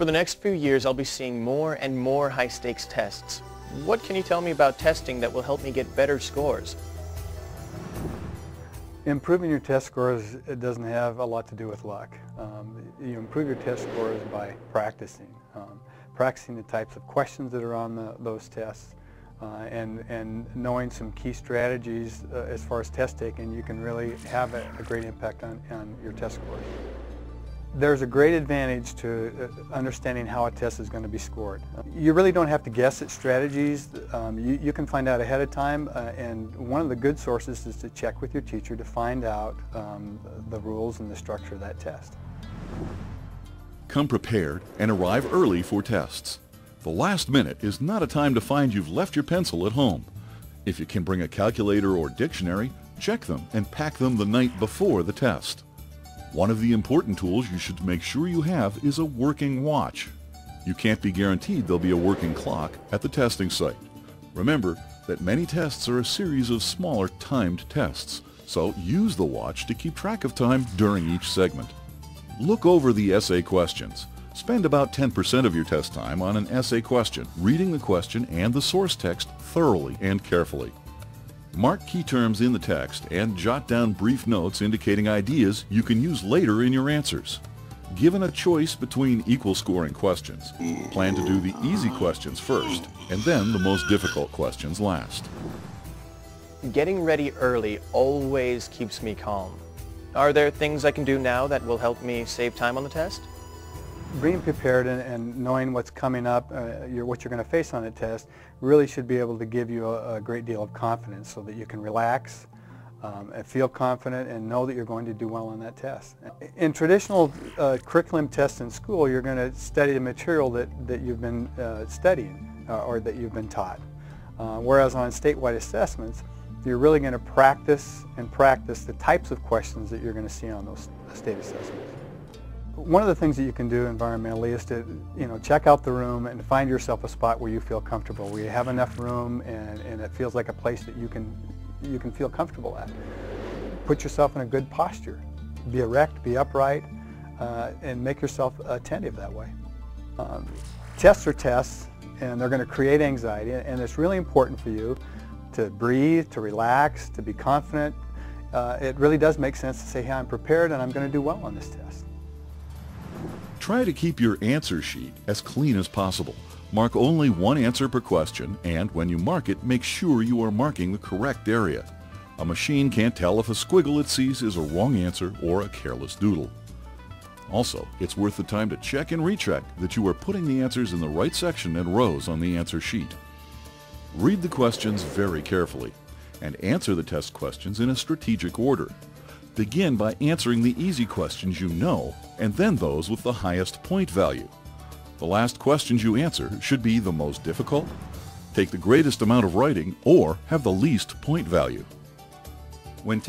For the next few years, I'll be seeing more and more high-stakes tests. What can you tell me about testing that will help me get better scores? Improving your test scores, it doesn't have a lot to do with luck. You improve your test scores by practicing. Practicing the types of questions that are on those tests, and knowing some key strategies as far as test taking, you can really have a great impact on your test scores. There's a great advantage to understanding how a test is going to be scored. You really don't have to guess at strategies. You can find out ahead of time, and one of the good sources is to check with your teacher to find out the rules and the structure of that test. Come prepared and arrive early for tests. The last minute is not a time to find you've left your pencil at home. If you can bring a calculator or dictionary, check them and pack them the night before the test. One of the important tools you should make sure you have is a working watch. You can't be guaranteed there'll be a working clock at the testing site. Remember that many tests are a series of smaller timed tests, so use the watch to keep track of time during each segment. Look over the essay questions. Spend about 10% of your test time on an essay question, reading the question and the source text thoroughly and carefully. Mark key terms in the text and jot down brief notes indicating ideas you can use later in your answers. Given a choice between equal scoring questions, plan to do the easy questions first and then the most difficult questions last. Getting ready early always keeps me calm. Are there things I can do now that will help me save time on the test? Being prepared and knowing what's coming up, what you're going to face on the test, really should be able to give you a great deal of confidence so that you can relax and feel confident and know that you're going to do well on that test. In traditional curriculum tests in school, you're going to study the material that you've been studying or that you've been taught. Whereas on statewide assessments, you're really going to practice the types of questions that you're going to see on those state assessments. One of the things that you can do environmentally is to, check out the room and find yourself a spot where you feel comfortable, where you have enough room and it feels like a place that you can feel comfortable at. Put yourself in a good posture. Be erect, be upright, and make yourself attentive that way. Tests are tests, and they're going to create anxiety, and it's really important for you to breathe, to relax, to be confident. It really does make sense to say, hey, I'm prepared and I'm going to do well on this test. Try to keep your answer sheet as clean as possible. Mark only one answer per question, and when you mark it, make sure you are marking the correct area. A machine can't tell if a squiggle it sees is a wrong answer or a careless doodle. Also, it's worth the time to check and recheck that you are putting the answers in the right section and rows on the answer sheet. Read the questions very carefully and answer the test questions in a strategic order. Begin by answering the easy questions you know, and then those with the highest point value. The last questions you answer should be the most difficult, take the greatest amount of writing, or have the least point value. When